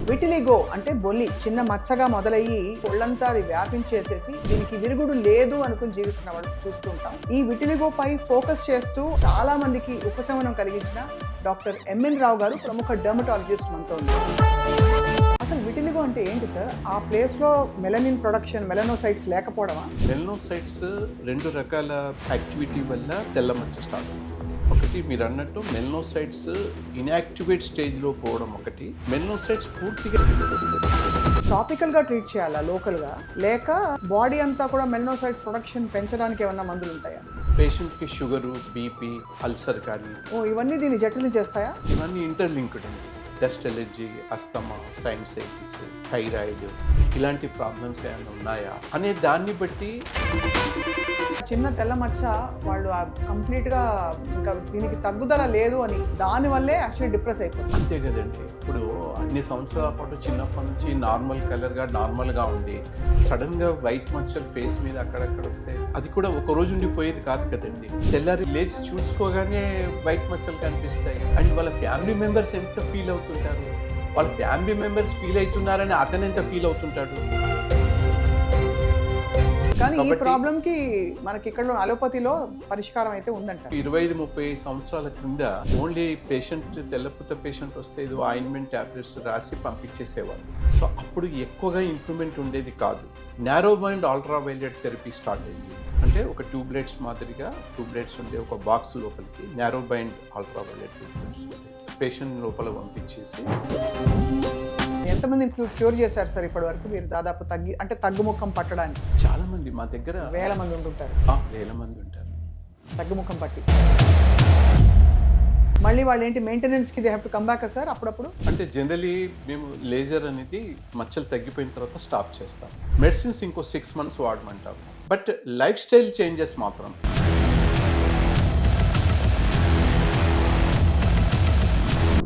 Vitiligo అంటే బొల్లి చిన్న మచ్చగా మొదలయ్యి ఒళ్ళంతా అది వ్యాపించేసేసి దీనికి విరుగుడు లేదు అనుకుని జీవిస్తున్న వాళ్ళు చూస్తూ ఉంటాం. ఈ విటిలిగో పై ఫోకస్ చేస్తూ చాలా మందికి ఉపశమనం కలిగించిన డాక్టర్ ఎంఎన్ రావు గారు ప్రముఖ డెర్మటాలజిస్ట్ మనతో ఉన్నారు. అసలు విటిలిగో అంటే ఏంటి సార్? ఆ ప్లేస్ లో మెలనిన్ ప్రొడక్షన్, మెలనోసైట్స్ లేకపోవడమా? మెలనోసైట్స్ రెండు రకాల యాక్టివిటీ వల్ల తెల్ల మచ్చ స్టార్ట్ అవుతుంది. ఒకటి మీరు అన్నట్టు మెలనోసైట్స్ ఇన్యాక్టివేట్ స్టేజ్లో పోవడం ఒకటి. మెలనోసైట్స్ పూర్తిగా టాపికల్ గా ట్రీట్ చేయాలా లోకల్ గా, లేక బాడీ అంతా కూడా మెలనోసైట్స్ ప్రొడక్షన్ పెంచడానికి ఏమన్నా మందులు ఉంటాయా? పేషెంట్కి షుగరు, బీపీ, అల్సర్ కానీ ఇవన్నీ దీన్ని జటిలం చేస్తాయా? ఇవన్నీ ఇంటర్లింక్డ్ అండి. Dust allergy, asthma, sinusitis, thyroid ఇలాంటి ప్రాబ్లమ్స్ ఏమైనా ఉన్నాయా అనే దాన్ని బట్టి చిన్న తెల్ల మచ్చ వాళ్ళు కంప్లీట్గా ఇంకా దీనికి తగ్గుదల లేదు అని దానివల్లే యాక్చువల్లీ డిప్రెస్ అయిపోతుంది. అంతే కదండి. ఇప్పుడు అన్ని సంవత్సరాల పాటు చిన్నప్పటి నుంచి నార్మల్ కలర్గా నార్మల్గా ఉండి సడన్గా వైట్ మచ్చలు ఫేస్ మీద అక్కడక్కడ వస్తే అది కూడా ఒక రోజు ఉండిపోయేది కాదు కదండి. తెల్లారి లేచి చూసుకోగానే వైట్ మచ్చలు కనిపిస్తాయి. అండ్ వాళ్ళ ఫ్యామిలీ మెంబర్స్ ఎంత ఫీల్ అవుతుంటారు, వాళ్ళ ఫ్యామిలీ మెంబర్స్ ఫీల్ అవుతున్నారని అతను ఎంత ఫీల్ అవుతుంటాడు. కానీ ఈ ప్రాబ్లం కి మనకి ఇక్కడ అలోపతిలో పరిష్కారం అయితే ఉందంట. 25-30 సంవత్సరాల క్రింద ఓన్లీ పేషెంట్ తెల్లపూత పేషెంట్ వస్తే ఏదో ఆయింట్మెంట్ టాబ్లెట్స్ రాసి పంపించేసేవాళ్ళు. సో అప్పుడు ఎక్కువగా ఇంప్రూవ్మెంట్ ఉండేది కాదు. నారో మైండ్ అల్ట్రా వైలెట్ థెరపీ స్టార్ట్ అయింది. అంటే ఒక ట్యూబ్లెట్స్ మాదిరిగా ట్యూబ్లెట్స్ ఉండే ఒక బాక్స్ లోపలికి నారో మైండ్ అల్ట్రా వైలెట్ ట్యూబ్లెట్స్ పేషెంట్ లోపల పంపించేసి ఎంతమందిని క్యూర్ చేశారు సార్ ఇప్పటి వరకు మీరు? దాదాపు తగ్గుముఖం పట్టడానికి చాలా మంది మా దగ్గర వేల మంది ఉంటుంటారు. వేల మంది ఉంటారు తగ్గుముఖం పట్టి. మళ్ళీ వాళ్ళు ఏంటి మెయింటెనెన్స్కి they have to come back sir అప్పుడప్పుడు? అంటే జనరలీ మేము లేజర్ అనేది మచ్చలు తగ్గిపోయిన తర్వాత స్టాప్ చేస్తాం. మెడిసిన్స్ ఇంకో 6 months వాడమంటాం. బట్ లైఫ్ స్టైల్ చేంజెస్ మాత్రం.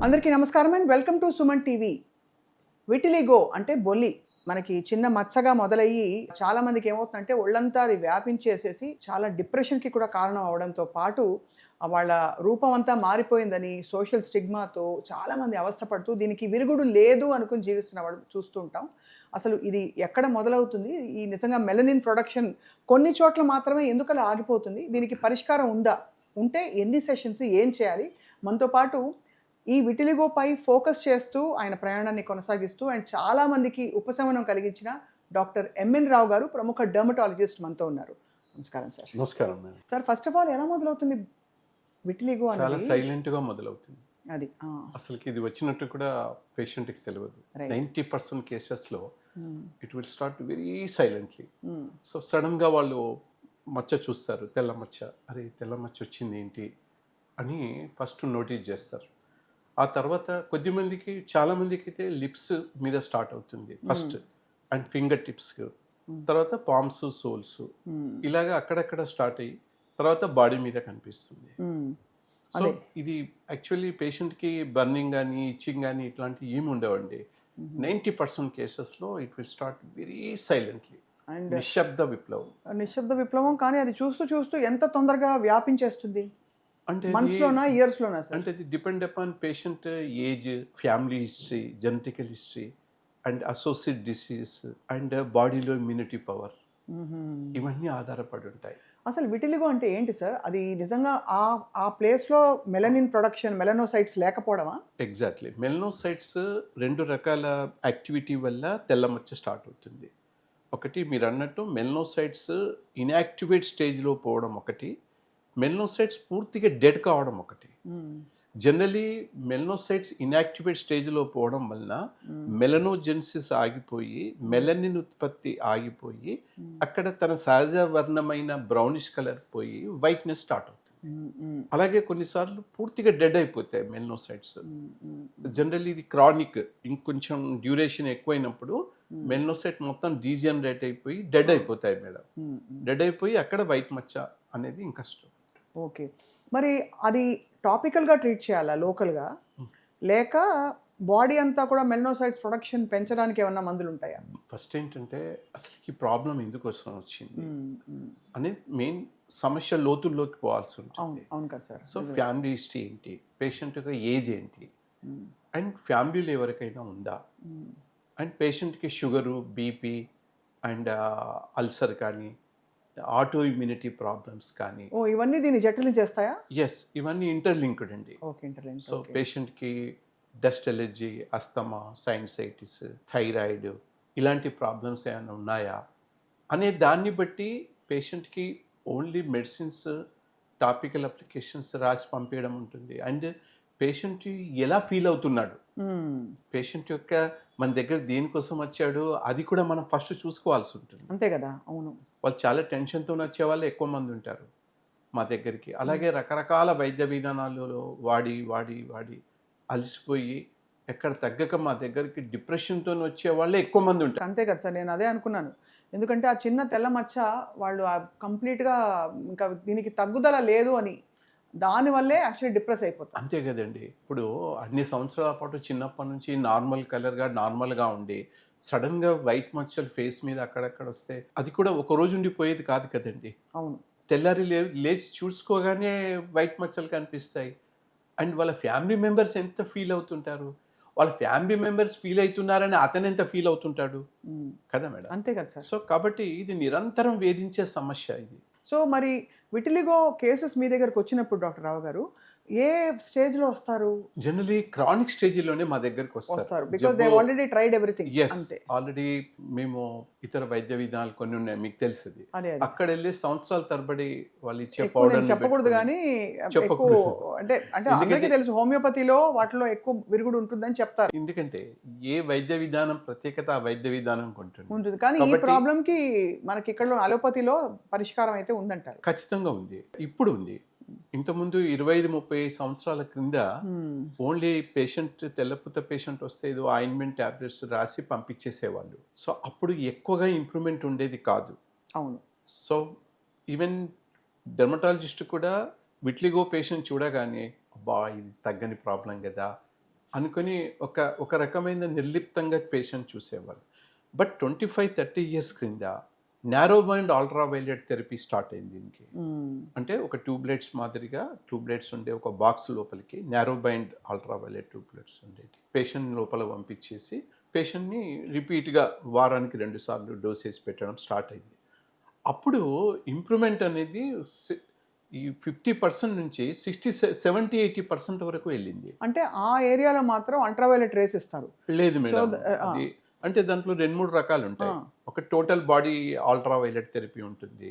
అందరికీ నమస్కారం and welcome to Suman TV. Vitiligo అంటే బొల్లి మనకి చిన్న మచ్చగా మొదలయ్యి చాలా మందికి ఏమవుతుందంటే ఒళ్ళంతా అది వ్యాపించేసేసి చాలా డిప్రెషన్కి కూడా కారణం అవడంతో పాటు వాళ్ళ రూపం అంతా మారిపోయిందని సోషల్ స్టిగ్మాతో చాలామంది అవస్థపడుతూ దీనికి విరుగుడు లేదు అనుకుని జీవిస్తున్న వాళ్ళు చూస్తూ ఉంటాం. అసలు ఇది ఎక్కడ మొదలవుతుంది? ఈ నిజంగా మెలనిన్ ప్రొడక్షన్ కొన్ని చోట్ల మాత్రమే ఎందుకలా ఆగిపోతుంది? దీనికి పరిష్కారం ఉందా? ఉంటే ఎన్ని సెషన్స్, ఏం చేయాలి? మనతో పాటు ఈ విటిలిగో పై ఫోకస్ చేస్తూ ఆయన ప్రయాణాన్ని కొనసాగిస్తూ అండ్ చాలా మందికి ఉపశమనం కలిగించిన డాక్టర్ ఎంఎన్ రావు గారు ప్రముఖ డెర్మటాలజిస్ట్ మనతో ఉన్నారు. నమస్కారం సార్. నమస్కారం సార్. ఫస్ట్ ఆఫ్ ఆల్ ఎలా మొదలవుతుంది విటిలిగో అనేది? చాలా సైలెంట్గా మొదలవుతుంది. అది అసలుకి ఇది వచ్చినట్టు కూడా పేషెంట్కి తెలియదు. 90% కేసెస్లో it will start very silently. So సడన్గా వాళ్ళు మచ్చ చూస్తారు, తెల్ల మచ్చ. అరే తెల్ల మచ్చ వచ్చింది ఏంటి అని ఫస్ట్ నోటీస్ చేస్తారు. ఆ తర్వాత కొద్దిమందికి, చాలా మందికి అయితే లిప్స్ మీద స్టార్ట్ అవుతుంది ఫస్ట్, అండ్ ఫింగర్ టిప్స్, తర్వాత పామ్స్, సోల్స్, ఇలాగా అక్కడక్కడ స్టార్ట్ అయ్యి తర్వాత బాడీ మీద కనిపిస్తుంది. సో ఇది యాక్చువల్లీ పేషెంట్కి బర్నింగ్ కానీ, ఇచ్చింగ్ కానీ ఇట్లాంటివి ఏమి ఉండవండి. 90% కేసెస్లో it will start very silently. నిశ్శబ్ద విప్లవం. కానీ అది చూస్తూ చూస్తూ ఎంత తొందరగా వ్యాపించేస్తుంది? అంటే మంత్స్లోనా, ఇయర్స్లోనా సార్? అంటే ఇది depend upon patient age, family history, genetical history, and associate diseases, and బాడీలో ఇమ్యూనిటీ పవర్, ఇవన్నీ ఆధారపడి ఉంటాయి. అసలు విటిలిగో అంటే ఏంటి సార్? అది నిజంగా ఆ ప్లేస్లో మెలనిన్ ప్రొడక్షన్, మెలనోసైట్స్ లేకపోవడమా? ఎగ్జాక్ట్లీ. మెలనోసైట్స్ రెండు రకాల యాక్టివిటీ వల్ల తెల్ల మచ్చ స్టార్ట్ అవుతుంది. ఒకటి మీరు అన్నట్టు మెలనోసైట్స్ ఇన్యాక్టివేట్ స్టేజ్లో పోవడం ఒకటి, మెలనోసైట్స్ పూర్తిగా డెడ్ కావడం ఒకటి. జనరలీ మెలనోసైట్స్ ఇన్యాక్టివేట్ స్టేజ్లో పోవడం వలన మెలనోజెన్సిస్ ఆగిపోయి మెలనిన్ ఉత్పత్తి ఆగిపోయి అక్కడ తన సహజ వర్ణమైన బ్రౌనిష్ కలర్ పోయి వైట్నెస్ స్టార్ట్ అవుతుంది. అలాగే కొన్నిసార్లు పూర్తిగా డెడ్ అయిపోతాయి మెలనోసైట్స్. జనరల్లీ ఇది క్రానిక్, ఇంకొంచెం డ్యూరేషన్ ఎక్కువైనప్పుడు మెలనోసైట్ మొత్తం డీజనరేట్ అయిపోయి డెడ్ అయిపోతాయి మేడం. డెడ్ అయిపోయి అక్కడ వైట్ మచ్చ అనేది ఇంకా కష్టం. ఓకే. మరి అది టాపికల్గా ట్రీట్ చేయాలా లోకల్గా, లేక బాడీ అంతా కూడా మెలనోసైట్స్ ప్రొడక్షన్ పెంచడానికి ఏమన్నా మందులు ఉంటాయా? ఫస్ట్ ఏంటంటే అసలుకి ప్రాబ్లం ఎందుకు వచ్చింది అనేది మెయిన్ సమస్య లోతుల్లోకి పోవాల్సి ఉంటుంది. అవును కదా సార్. సో ఫ్యామిలీ హిస్టరీ ఏంటి, పేషెంట్ యొక్క ఏజ్ ఏంటి, అండ్ ఫ్యామిలీలో ఎవరికైనా ఉందా, అండ్ పేషెంట్కి షుగరు, బీపీ అండ్ అల్సర్ కానీ, ఆటో ఇమ్యూనిటీ ప్రాబ్లమ్స్ కానీ, ఓ ఇవన్నీ దీన్ని జటిలం చేస్తాయా? ఎస్ ఇవన్నీ ఇంటర్లింక్డ్ అండి. Okay, interlink. సో పేషెంట్కి dust allergy, asthma, sinusitis, thyroid ఇలాంటి ప్రాబ్లమ్స్ ఏమైనా ఉన్నాయా అనే దాన్ని బట్టి పేషెంట్కి ఓన్లీ మెడిసిన్స్, టాపికల్ అప్లికేషన్స్ రాసి పంపించడం ఉంటుంది. అండ్ పేషెంట్ ఎలా ఫీల్ అవుతున్నాడు, పేషెంట్ యొక్క మన దగ్గర దేనికోసం వచ్చాడు అది కూడా మనం ఫస్ట్ చూసుకోవాల్సి ఉంటుంది. అంతే కదా, అవును. వాళ్ళు చాలా టెన్షన్తో వచ్చే వాళ్ళు ఎక్కువ మంది ఉంటారు మా దగ్గరికి. అలాగే రకరకాల వైద్య విధానాలు వాడి వాడి వాడి అలసిపోయి ఎక్కడ తగ్గక మా దగ్గరికి డిప్రెషన్తో వచ్చే వాళ్ళే ఎక్కువ మంది ఉంటారు. అంతే కదా సార్, నేను అదే అనుకున్నాను. ఎందుకంటే ఆ చిన్న తెల్ల మచ్చ వాళ్ళు కంప్లీట్గా ఇంకా దీనికి తగ్గుదల లేదు అని, దానివల్లే యాక్చువల్లీ డిప్రెస్ అయిపోతాం. అంతే కదండి. ఇప్పుడు అన్ని సంవత్సరాల పాటు చిన్నప్పటి నుంచి నార్మల్ కలర్గా నార్మల్గా ఉండి సడన్గా వైట్ మచ్చలు ఫేస్ మీద అక్కడక్కడ వస్తే అది కూడా ఒక రోజు ఉండిపోయేది కాదు కదండి. అవును. తెల్లారి లేచి చూసుకోగానే వైట్ మచ్చలు కనిపిస్తాయి. అండ్ వాళ్ళ ఫ్యామిలీ మెంబర్స్ ఎంత ఫీల్ అవుతుంటారు, వాళ్ళ ఫ్యామిలీ మెంబర్స్ ఫీల్ అవుతున్నారని అతను ఎంత ఫీల్ అవుతుంటాడు కదా మేడం. అంతే కదా సార్. సో కాబట్టి ఇది నిరంతరం వేధించే సమస్య ఇది. సో మరి విటిలిగో కేసెస్ మీ దగ్గరకు వచ్చినప్పుడు డాక్టర్ రావు గారు ఏ స్టేజ్లో వస్తారు? జనరలీ క్రానిక్ స్టేజ్లోనే మా దగ్గరికి వస్తారు because they already tried everything. అంతే. ఆల్రెడీ మేము ఇతర వైద్య విధానాలు కొన్ని ఉన్నాయి, మీకు తెలుసుది. అదే అక్కడ వెళ్ళి సంవత్సరాల తరబడి వాళ్ళు ఇచ్చే ఎక్కువ నేను పౌడర్ చెప్పకూడదు కానీ ఎక్కువ అంటే అంటే అందరికీ తెలుసు హోమియోపతిలో వాటిలో ఎక్కువ విరుగుడు ఉంటుందని చెప్తారు. ఎందుకంటే ఏ వైద్య విధానం ప్రత్యేకత ఆ వైద్య విధానం ఉంటుంది. కానీ ఈ ప్రాబ్లం కి మనకి ఇక్కడ అలోపతిలో పరిష్కారం అయితే ఉందంటారు. ఖచ్చితంగా ఉంది, ఇప్పుడు ఉంది. ఇంతకుముందు 25-30 సంవత్సరాల క్రింద ఓన్లీ పేషెంట్ తెల్లపూత పేషెంట్ వస్తే ఏదో ఆయింట్మెంట్ టాబ్లెట్స్ రాసి పంపించేసేవాళ్ళు. సో అప్పుడు ఎక్కువగా ఇంప్రూవ్మెంట్ ఉండేది కాదు. అవును. సో ఈవెన్ డెర్మటాలజిస్ట్ కూడా విట్లిగో పేషెంట్ చూడగానే అబ్బా ఇది తగ్గని ప్రాబ్లం కదా అనుకుని ఒక రకమైన నిర్లిప్తంగా పేషెంట్ చూసేవాళ్ళు. బట్ 25-30 ఇయర్స్ క్రింద నారో మైండ్ అల్ట్రా వైలెట్ థెరపీ స్టార్ట్ అయింది దీనికి. అంటే ఒక ట్యూబ్లెట్స్ మాదిరిగా ట్యూబ్లెట్స్ ఉండే ఒక బాక్స్ లోపలికి నారో మైండ్ అల్ట్రా వైలెట్ ట్యూబ్లెట్స్ ఉండేది. పేషెంట్ లోపల పంపించేసి పేషెంట్ని రిపీట్గా వారానికి 2 సార్లు డోసేజ్ పెట్టడం స్టార్ట్ అయింది. అప్పుడు ఇంప్రూవ్మెంట్ అనేది ఈ 50% నుంచి 60-70-80% వరకు వెళ్ళింది. అంటే ఆ ఏరియాలో మాత్రం అల్ట్రావైలెట్ రేస్ ఇస్తారు? లేదు మేడం, అది అంటే దాంట్లో 2-3 రకాలు ఉంటాయి. ఒక total body ultraviolet therapy ఉంటుంది,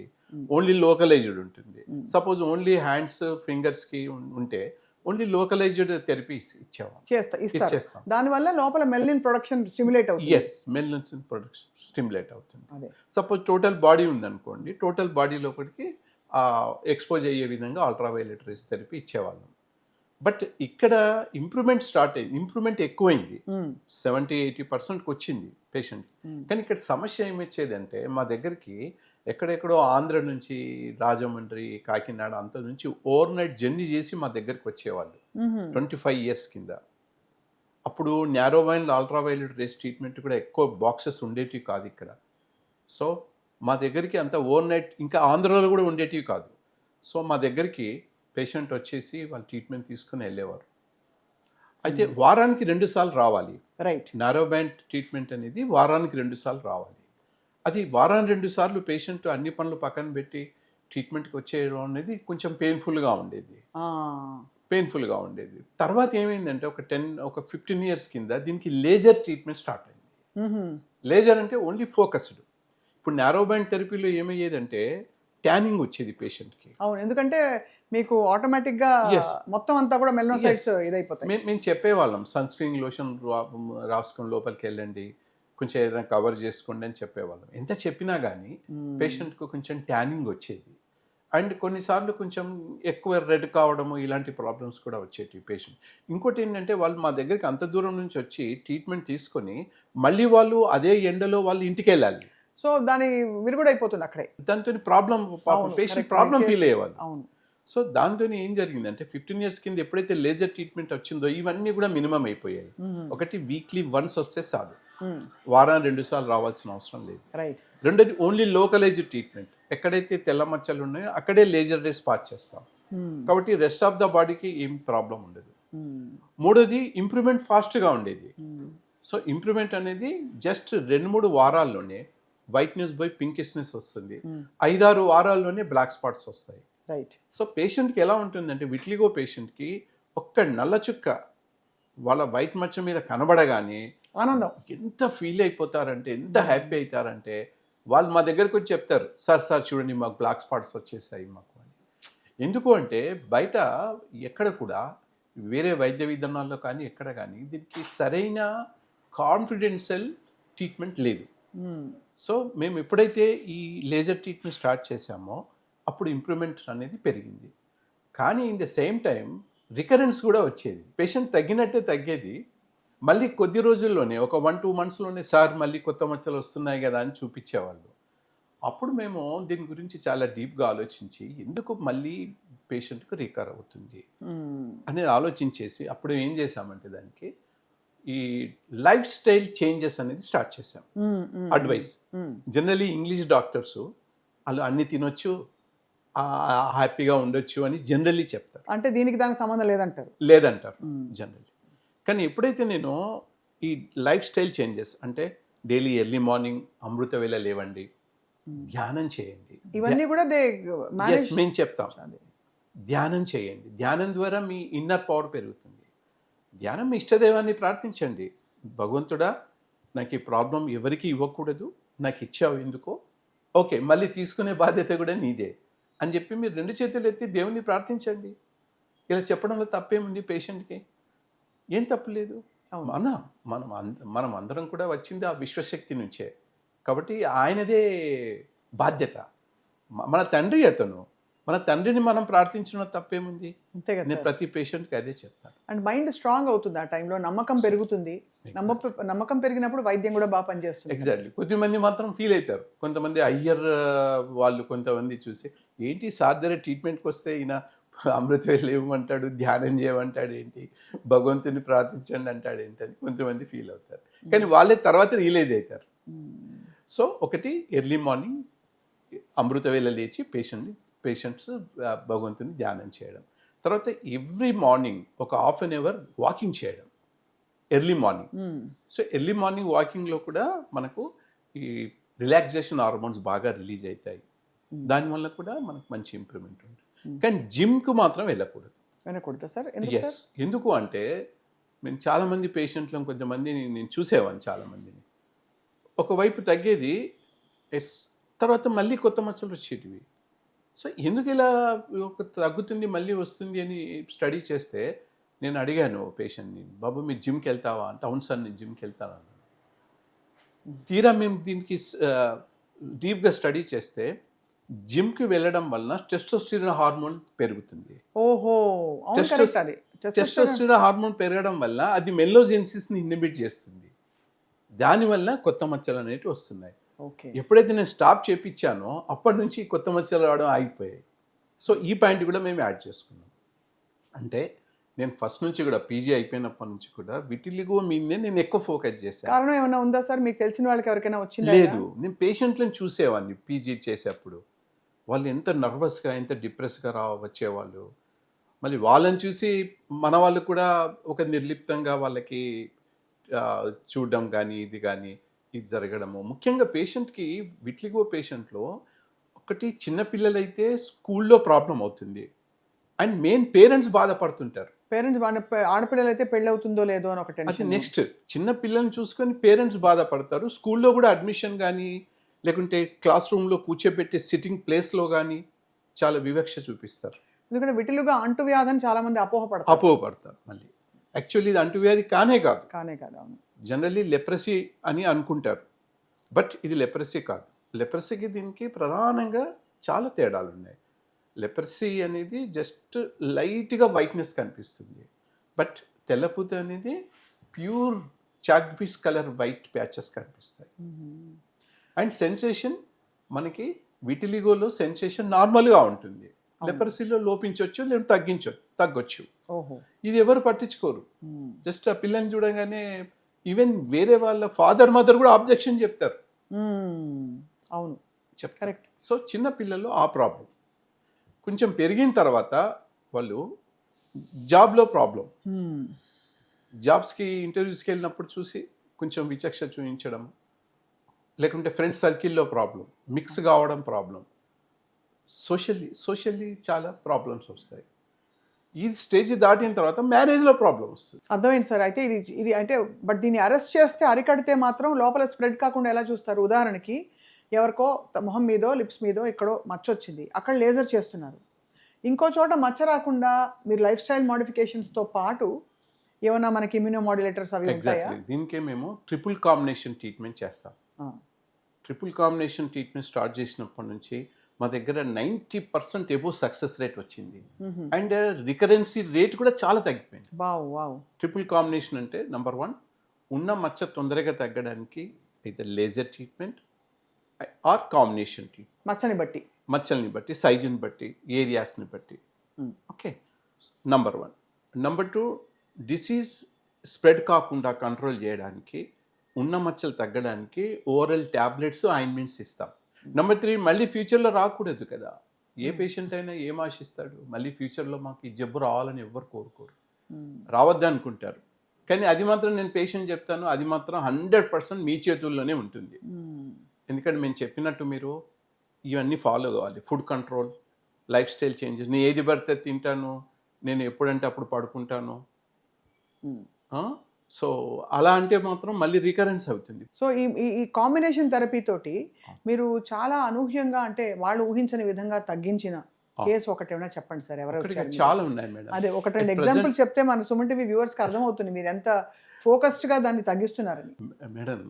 ఓన్లీ లోకలైజ్డ్ ఉంటుంది. సపోజ్ ఓన్లీ హ్యాండ్స్ ఫింగర్స్ కి ఉంటే ఓన్లీ లోకలైజ్డ్ థెరపీ ఇచ్చేస్తాం. దానివల్ల లోపల మెలనిన్ ప్రొడక్షన్ స్టిమ్యులేట్ అవుతుంది. ఎస్, మెలనిన్ ప్రొడక్షన్ స్టిమ్యులేట్ అవుతుంది. సపోజ్ టోటల్ బాడీ ఉందనుకోండి, టోటల్ బాడీ లోపలికి ఎక్స్పోజ్ అయ్యే విధంగా అల్ట్రా వైలెట్ రేస్ థెరపీ ఇచ్చేవాళ్ళం. బట్ ఇక్కడ ఇంప్రూవ్మెంట్ స్టార్ట్ అయింది, ఇంప్రూవ్మెంట్ ఎక్కువైంది, 70-80%కి వచ్చింది పేషెంట్. కానీ ఇక్కడ సమస్య ఏమొచ్చేదంటే మా దగ్గరికి ఎక్కడెక్కడో ఆంధ్ర నుంచి, రాజమండ్రి, కాకినాడ అంత నుంచి ఓవర్ నైట్ జర్నీ చేసి మా దగ్గరికి వచ్చేవాళ్ళు 25 ఇయర్స్ కింద. అప్పుడు నారో మైండ్ అల్ట్రా వైలెట్ రేస్ ట్రీట్మెంట్ కూడా ఎక్కువ బాక్సెస్ ఉండేటివి కాదు ఇక్కడ. సో మా దగ్గరికి అంత ఓవర్ నైట్, ఇంకా ఆంధ్రాలో కూడా ఉండేటివి కాదు. సో మా దగ్గరికి పేషెంట్ వచ్చేసి వాళ్ళు ట్రీట్మెంట్ తీసుకుని వెళ్ళేవారు. అయితే వారానికి 2 సార్లు రావాలి. రైట్. నారో బ్యాండ్ ట్రీట్మెంట్ అనేది వారానికి 2 సార్లు రావాలి. అది వారానికి 2 సార్లు పేషెంట్ అన్ని పనులు పక్కన పెట్టి ట్రీట్మెంట్కి వచ్చేయడం అనేది కొంచెం పెయిన్ఫుల్గా ఉండేది. తర్వాత ఏమైందంటే ఒక 15 ఇయర్స్ కింద దీనికి లేజర్ ట్రీట్మెంట్ స్టార్ట్ అయింది. లేజర్ అంటే ఓన్లీ ఫోకస్డ్. ఇప్పుడు నారో బ్యాండ్ థెరపీలో ఏమయ్యేదంటే ట్యానింగ్ వచ్చేది పేషెంట్కి. అవును, ఎందుకంటే మీకు ఆటోమేటిక్గా మొత్తం అంతా కూడా మెలనోసైట్స్ ఇదైపోతాయి. మేము చెప్పేవాళ్ళం సన్ స్క్రీన్ లోషన్ రాసుకొని లోపలికి వెళ్ళండి, కొంచెం ఏదైనా కవర్ చేసుకోండి అని చెప్పేవాళ్ళం. ఎంత చెప్పినా కానీ పేషెంట్కు కొంచెం ట్యానింగ్ వచ్చేది. అండ్ కొన్నిసార్లు కొంచెం ఎక్కువ రెడ్ కావడము ఇలాంటి ప్రాబ్లమ్స్ కూడా వచ్చేవి పేషెంట్. ఇంకోటి ఏంటంటే వాళ్ళు మా దగ్గరికి అంత దూరం నుంచి వచ్చి ట్రీట్మెంట్ తీసుకొని మళ్ళీ వాళ్ళు అదే ఎండలో వాళ్ళు ఇంటికి వెళ్ళాలి. సో దాని విరుగుడు అయిపోతుంది అక్కడే. దాంతో పేషెంట్ ప్రాబ్లం ఫీల్ అయ్యేవాళ్ళు. సో దాంతో ఏం జరిగిందంటే 15 ఇయర్స్ కింద ఎప్పుడైతే లేజర్ ట్రీట్మెంట్ వచ్చిందో ఇవన్నీ కూడా మినిమం అయిపోయాయి. ఒకటి వీక్లీ వన్స్ వస్తే చాలు, వారానికి 2 సార్లు రావాల్సిన అవసరం లేదు. రెండోది ఓన్లీ లోకలైజ్డ్ ట్రీట్మెంట్, ఎక్కడైతే తెల్ల మచ్చలు ఉన్నాయో అక్కడే లేజర్ రేస్ పాస్ చేస్తాం. కాబట్టి రెస్ట్ ఆఫ్ ద బాడీకి ఏం ప్రాబ్లం ఉండదు. మూడోది ఇంప్రూవ్మెంట్ ఫాస్ట్గా ఉండేది. సో ఇంప్రూవ్మెంట్ అనేది జస్ట్ 2-3 వారాల్లోనే వైట్నెస్ బై పింకిష్నెస్ వస్తుంది. 5-6 వారాల్లోనే బ్లాక్ స్పాట్స్ వస్తాయి. రైట్. సో పేషెంట్కి ఎలా ఉంటుందంటే విట్లిగో పేషెంట్కి ఒక్క నల్ల చుక్క వాళ్ళ వైట్ మచ్చ మీద కనబడగానే ఆనందం. ఎంత ఫీల్ అయిపోతారంటే, ఎంత హ్యాపీ అవుతారంటే, వాళ్ళు మా దగ్గరకు వచ్చి చెప్తారు, సార్ చూడండి మాకు బ్లాక్ స్పాట్స్ వచ్చేసాయి మాకు అని. ఎందుకు అంటే బయట ఎక్కడ కూడా వేరే వైద్య విధానాల్లో కానీ ఎక్కడ కానీ దీనికి సరైన కాన్ఫిడెన్షియల్ ట్రీట్మెంట్ లేదు. సో మేము ఎప్పుడైతే ఈ లేజర్ ట్రీట్మెంట్ స్టార్ట్ చేసామో అప్పుడు ఇంప్రూవ్మెంట్ అనేది పెరిగింది. కానీ in the same time recurrence కూడా వచ్చేది. పేషెంట్ తగ్గినట్టే తగ్గేది, మళ్ళీ కొద్ది రోజుల్లోనే ఒక 1-2 మంత్స్లోనే సార్ మళ్ళీ కొత్త మచ్చలు వస్తున్నాయి కదా అని చూపించేవాళ్ళు. అప్పుడు మేము దీని గురించి చాలా డీప్గా ఆలోచించి ఎందుకు మళ్ళీ పేషెంట్కి రికవర్ అవుతుంది అనేది ఆలోచించేసి అప్పుడు ఏం చేసామంటే దానికి ఈ లైఫ్ స్టైల్ చేంజెస్ అనేది స్టార్ట్ చేసాం. అడ్వైస్ జనరలీ ఇంగ్లీష్ డాక్టర్స్ వాళ్ళు అన్ని తినొచ్చు, హ్యాపీగా ఉండొచ్చు అని జనరల్లీ చెప్తారు. అంటే దీనికి దానికి సంబంధం లేదంటారు జనరల్లీ. కానీ ఎప్పుడైతే నేను ఈ లైఫ్ స్టైల్ చేంజెస్ అంటే డైలీ ఎర్లీ మార్నింగ్ అమృత వేళ లేవండి, ధ్యానం చేయండి, ఇవన్నీ కూడా మేము చెప్తాం. ధ్యానం చేయండి, ధ్యానం ద్వారా మీ ఇన్నర్ పవర్ పెరుగుతుంది. ధ్యానం మీ ఇష్టదైవాన్ని ప్రార్థించండి, భగవంతుడా నాకు ఈ ప్రాబ్లం ఎవరికి ఇవ్వకూడదు, నాకు ఇచ్చావు ఎందుకో, ఓకే మళ్ళీ తీసుకునే బాధ్యత కూడా నీదే అని చెప్పి మీరు 2 చేతులు ఎత్తి దేవుణ్ణి ప్రార్థించండి. ఇలా చెప్పడంలో తప్పేముంది? పేషెంట్కి ఏం తప్పులేదు. మనం అందరం కూడా వచ్చింది ఆ విశ్వశక్తి నుంచే, కాబట్టి ఆయనదే బాధ్యత. మన తండ్రి అతను, మన తండ్రిని మనం ప్రార్థించడం తప్పేముంది? అంతే కదా. నేను ప్రతి పేషెంట్కి అదే చెప్తాను. అండ్ మైండ్ స్ట్రాంగ్ అవుతుంది ఆ టైంలో, నమ్మకం పెరుగుతుంది. నమ్మకం పెరిగినప్పుడు వైద్యం కూడా బాగా పనిచేస్తుంది. ఎగ్జాక్ట్లీ. కొద్దిమంది మాత్రం ఫీల్ అవుతారు. కొంతమంది అయ్యర్ వాళ్ళు కొంతమంది చూసి ఏంటి సార్ దగ్గర ట్రీట్మెంట్కి వస్తే ఈయన అమృతవేళ ఇవ్వమంటాడు, ధ్యానం చేయమంటాడు ఏంటి, భగవంతుని ప్రార్థించండి అంటాడు ఏంటని కొంతమంది ఫీల్ అవుతారు. కానీ వాళ్ళే తర్వాత రియలైజ్ అవుతారు. సో ఒకటి ఎర్లీ మార్నింగ్ అమృతవేళ లేచి పేషెంట్స్ భగవంతుని ధ్యానం చేయడం, తర్వాత ఎవ్రీ మార్నింగ్ ఒక హాఫ్ అన్ అవర్ వాకింగ్ చేయడం early morning. So early morning వాకింగ్లో కూడా మనకు ఈ రిలాక్సేషన్ హార్మోన్స్ బాగా రిలీజ్ అవుతాయి, దానివల్ల కూడా మనకు మంచి ఇంప్రూవ్మెంట్ ఉంటుంది. కానీ జిమ్కు మాత్రం వెళ్ళకూడదు సార్. ఎస్, ఎందుకు అంటే మేము చాలామంది పేషెంట్లను కొంతమందిని నేను చూసేవాడిని, చాలామందిని ఒకవైపు తగ్గేది తర్వాత మళ్ళీ కొత్త మచ్చలు వచ్చేటివి. సో ఎందుకు ఇలా తగ్గుతుంది మళ్ళీ వస్తుంది అని స్టడీ చేస్తే నేను అడిగాను పేషెంట్ని, బాబు మీరు జిమ్కి వెళ్తావా అంటే అవును సార్ నేను జిమ్కి వెళ్తాను అన్నాను. తీరా మేము దీనికి డీప్గా స్టడీ చేస్తే జిమ్కి వెళ్ళడం వలన టెస్టోస్టెరాన్ హార్మోన్ పెరుగుతుంది. టెస్టోస్టెరాన్ హార్మోన్ పెరగడం వల్ల అది మెల్లోజెన్సిస్ని ఇన్హిబిట్ చేస్తుంది, దానివల్ల కొత్త మచ్చలు అనేవి వస్తున్నాయి. ఎప్పుడైతే నేను స్టాప్ చేపించానో అప్పటి నుంచి కొత్త మచ్చలు రావడం ఆగిపోయాయి. సో ఈ పాయింట్ కూడా మేము యాడ్ చేసుకున్నాం. అంటే నేను ఫస్ట్ నుంచి కూడా పీజీ అయిపోయినప్పటి నుంచి కూడా విటిలిగో మీదే నేను ఎక్కువ ఫోకస్ చేశాను. కారణం ఏమైనా ఉందా సార్? మీకు తెలిసిన వాళ్ళకి ఎవరికైనా వచ్చిందా? లేదు, నేను పేషెంట్లను చూసేవాడిని పీజీ చేసేప్పుడు. వాళ్ళు ఎంత నర్వస్గా ఎంత డిప్రెస్గా వచ్చేవాళ్ళు. మళ్ళీ వాళ్ళని చూసి మన వాళ్ళు కూడా ఒక నిర్లిప్తంగా వాళ్ళకి చూడడం కానీ ఇది జరగడము. ముఖ్యంగా పేషెంట్కి విట్లిగో పేషెంట్లో ఒకటి చిన్నపిల్లలైతే స్కూల్లో ప్రాబ్లం అవుతుంది అండ్ మెయిన్ పేరెంట్స్ బాధపడుతుంటారు. ఆడపిల్లలు అయితే పెళ్ళి అవుతుందో లేదో అని ఒక టెన్షన్. నెక్స్ట్ చిన్న పిల్లల్ని చూసుకొని పేరెంట్స్ బాధపడతారు. స్కూల్లో కూడా అడ్మిషన్ కానీ లేకుంటే క్లాస్ రూమ్లో కూర్చోబెట్టే సిట్టింగ్ ప్లేస్లో కానీ చాలా వివక్ష చూపిస్తారు. ఎందుకంటే విటిలిగో అంటువ్యాధి అని చాలా మంది అపోహపడతారు. మళ్ళీ యాక్చువల్లీ ఇది అంటువ్యాధి కానే కాదు. అవును. జనరల్లీ లెప్రసీ అని అనుకుంటారు, బట్ ఇది లెప్రసీ కాదు. లెప్రసీకి దీనికి ప్రధానంగా చాలా తేడాలు ఉన్నాయి. లెప్రసీ అనేది జస్ట్ లైట్గా వైట్నెస్ కనిపిస్తుంది, బట్ తెల్లపూత అనేది pure chalk piece colour white patches కనిపిస్తాయి. అండ్ సెన్సేషన్ మనకి విటిలిగోలో సెన్సేషన్ నార్మల్గా ఉంటుంది, లెప్రసీలో లోపించవచ్చు లేదా తగ్గొచ్చు. ఇది ఎవరు పట్టించుకోరు. జస్ట్ ఆ పిల్లని చూడగానే ఈవెన్ వేరే వాళ్ళ ఫాదర్ మదర్ కూడా ఆబ్జెక్షన్ చెప్తారు. అవును, కరెక్ట్. సో చిన్న పిల్లల్లో ఆ ప్రాబ్లం. కొంచెం పెరిగిన తర్వాత వాళ్ళు జాబ్లో ప్రాబ్లం, జాబ్స్కి ఇంటర్వ్యూస్కి వెళ్ళినప్పుడు చూసి కొంచెం విచక్ష చూపించడం, లేకుంటే ఫ్రెండ్స్ సర్కిల్లో ప్రాబ్లం, మిక్స్ కావడం ప్రాబ్లం, సోషల్లీ చాలా ప్రాబ్లమ్స్ వస్తాయి. ఈ స్టేజ్ దాటిన తర్వాత మ్యారేజ్లో ప్రాబ్లం వస్తుంది. అర్థమైంది సార్. అయితే ఇది అంటే బట్ దీన్ని అరెస్ట్ చేస్తే, అరికడితే మాత్రం లోపల స్ప్రెడ్ కాకుండా ఎలా చూస్తారు? ఉదాహరణకి ఎవరికో మొహం మీదో లిప్స్ మీదో ఎక్కడో మచ్చ వచ్చింది, అక్కడ లేజర్ చేస్తున్నారు. ఇంకో చోట మచ్చ రాకుండా మీరు లైఫ్ స్టైల్ మోడిఫికేషన్స్తో పాటు ఏమన్నా మనకి ఇమ్యూనోమాడ్యులేటర్స్ అవి ఉంటాయా? ఎగ్జాక్ట్లీ, దీనికే మేము ట్రిపుల్ కాంబినేషన్ ట్రీట్మెంట్ చేస్తాం. ట్రిపుల్ కాంబినేషన్ ట్రీట్మెంట్ స్టార్ట్ చేసినప్పటి నుంచి మా దగ్గర 90% ఎబో సక్సెస్ రేట్ వచ్చింది. అండ్ రికరెన్సీ రేట్ కూడా చాలా తగ్గిపోయింది. Wow wow. ట్రిపుల్ కాంబినేషన్ అంటే నెంబర్ 1, ఉన్న మచ్చ తొందరగా తగ్గడానికి అయితే laser treatment or combination treatment, మచ్చని బట్టి, మచ్చల్ని బట్టి, సైజుని బట్టి, ఏరియాస్ని బట్టి. Okay, number 1. Number 2, disease spread కాకుండా కంట్రోల్ చేయడానికి, ఉన్న మచ్చలు తగ్గడానికి ఓరల్ ట్యాబ్లెట్స్, ఆయింట్మెంట్స్ ఇస్తాం. నంబర్ 3, మళ్ళీ ఫ్యూచర్లో రాకూడదు కదా. ఏ పేషెంట్ అయినా ఏం ఆశిస్తాడు? మళ్ళీ ఫ్యూచర్లో మాకు ఈ జబ్బు రావాలని ఎవ్వరు కోరుకోరు, రావద్దు అనుకుంటారు. కానీ అది మాత్రం నేను పేషెంట్ చెప్తాను, అది మాత్రం 100% మీ చేతుల్లోనే ఉంటుంది. ఎందుకంటే మేము చెప్పినట్టు మీరు ఇవన్నీ ఫాలో కావాలి. Food control, life style changes. నేను ఏది పడితే తింటాను, నేను ఎప్పుడంటే అప్పుడు పడుకుంటాను. సో అలా అంటే మాత్రం మళ్ళీ రికరెన్స్ అవుతుంది. సో ఈ ఈ కాంబినేషన్ థెరపీ తోటి మీరు చాలా అనూహ్యంగా, అంటే వాళ్ళు ఊహించని విధంగా తగ్గించిన కేసు ఒకటి ఏమైనా చెప్పండి సార్. ఎవరు చాలా ఉన్నాయి మేడం. అదే ఒకటి రెండు ఎగ్జాంపుల్ చెప్తే మన సుమన్ టీవీ వ్యూవర్స్కి అర్థమవుతుంది మీరు ఎంత ఫోకస్డ్గా దాన్ని తగ్గిస్తున్నారని. మేడం,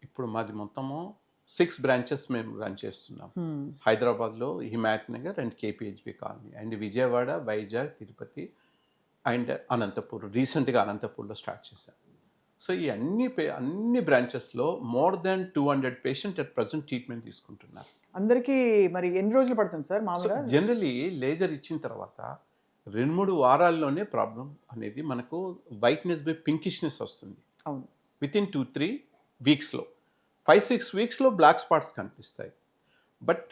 ఇప్పుడు మాది మొత్తము 6 బ్రాంచెస్ మేము రన్ చేస్తున్నాం. హైదరాబాద్లో Himayat Nagar and KPHB colony, and Vijayawada, Vizag, Tirupati and Anantapur. రీసెంట్గా అనంతపూర్లో స్టార్ట్ చేశాం. సో ఈ అన్ని బ్రాంచెస్లో more than 200 patient at present treatment తీసుకుంటున్నారు. అందరికీ మరి ఎన్ని రోజులు పడుతుంది సార్ మామూలుగా? జనరలీ లేజర్ ఇచ్చిన తర్వాత 2-3 వారాల్లోనే ప్రాబ్లం అనేది మనకు వైట్నెస్ బై పింకిష్నెస్ వస్తుంది. అవును. వితిన్ 2-3 వీక్స్లో, 5-6 వీక్స్లో బ్లాక్ స్పాట్స్ కనిపిస్తాయి. బట్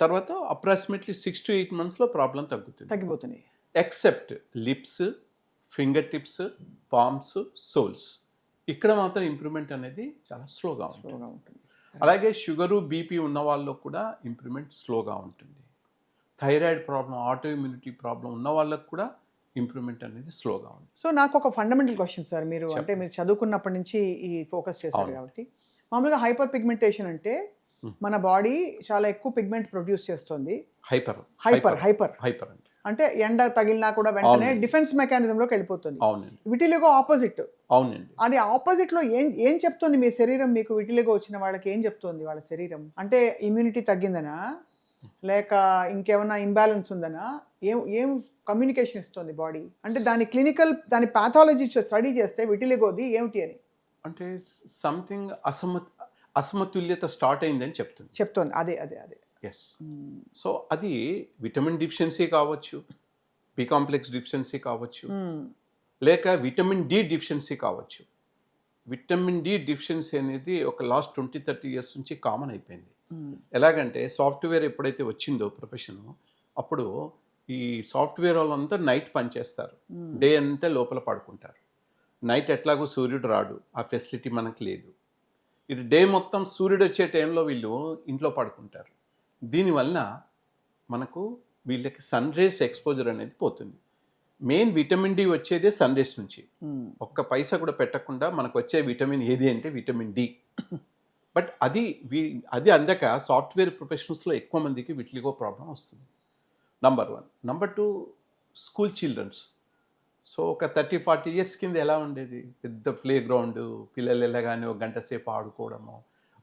తర్వాత అప్రాక్సిమేట్లీ 6 to 8 monthsలో ప్రాబ్లం తగ్గిపోతున్నాయి. Except lips, finger tips, palms, soles. ఇక్కడ మాత్రం ఇంప్రూవ్మెంట్ అనేది చాలా స్లోగా ఉంటుంది. అలాగే షుగరు, బీపీ ఉన్న వాళ్ళలో కూడా ఇంప్రూవ్మెంట్ స్లోగా ఉంటుంది. Thyroid problem, auto immunity problem ఉన్న వాళ్ళకు కూడా ఇంప్రూవ్మెంట్ అనేది స్లోగా ఉంటుంది. సో నాకు ఒక ఫండమెంటల్ క్వశ్చన్ సార్, మీరు అంటే మీరు చదువుకున్నప్పటి నుంచి ఈ ఫోకస్ చేశారు కాబట్టి, మామూలుగా హైపర్ పిగ్మెంటేషన్ అంటే మన బాడీ చాలా ఎక్కువ పిగ్మెంట్ ప్రొడ్యూస్ చేస్తుంది. హైపర్ అంటే ఎండ తగిలినా కూడా వెంటనే డిఫెన్స్ మెకానిజంలోకి వెళ్ళిపోతుంది. అవునండి. Vitiligo opposite. అవునండి. అది ఆపోజిట్లో ఏం చెప్తుంది మీ శరీరం? మీకు విటిలిగో వచ్చిన వాళ్ళకి ఏం చెప్తుంది వాళ్ళ శరీరం? అంటే ఇమ్యూనిటీ తగ్గిందనా, లేక ఇంకేమైనా ఇంబ్యాలెన్స్ ఉందనా, ఏం కమ్యూనికేషన్ ఇస్తుంది బాడీ? అంటే దాని పాథాలజీ స్టడీ చేస్తే విటిలిగోది ఏమిటి అని అంటే సంథింగ్ అసమతుల్యత స్టార్ట్ అయిందని చెప్తుంది. అదే. ఎస్. సో అది విటమిన్ డిఫిషియన్సీ కావచ్చు, బి కాంప్లెక్స్ డిఫిషియన్సీ కావచ్చు, లేక విటమిన్ డి డిఫిషియన్సీ కావచ్చు. విటమిన్ డి డిఫిషియన్సీ అనేది ఒక లాస్ట్ 20-30 years నుంచి కామన్ అయిపోయింది. ఎలాగంటే సాఫ్ట్వేర్ ఎప్పుడైతే వచ్చిందో ప్రొఫెషన్, అప్పుడు ఈ సాఫ్ట్వేర్ వాళ్ళంతా నైట్ పనిచేస్తారు, డే అంతా లోపల పడుకుంటారు. నైట్ ఎట్లాగో సూర్యుడు రాడు, ఆ ఫెసిలిటీ మనకు లేదు. ఇది డే మొత్తం సూర్యుడు వచ్చే టైంలో వీళ్ళు ఇంట్లో పడుకుంటారు. దీనివల్ల మనకు వీళ్ళకి సన్ రేస్ ఎక్స్పోజర్ అనేది పోతుంది. మెయిన్ విటమిన్ డి వచ్చేదే సన్ రేస్ నుంచి. ఒక్క పైసా కూడా పెట్టకుండా మనకు వచ్చే విటమిన్ ఏది అంటే విటమిన్ డి. బట్ అది అందక సాఫ్ట్వేర్ ప్రొఫెషనల్స్లో ఎక్కువ మందికి విటిలిగో ప్రాబ్లం వస్తుంది. Number 1. Number 2, school childrens. So ఒక 30-40 years కింద ఎలా ఉండేది? పెద్ద ప్లే గ్రౌండ్, పిల్లలు వెళ్ళగానే 1 గంట సేపు ఆడుకోవడము,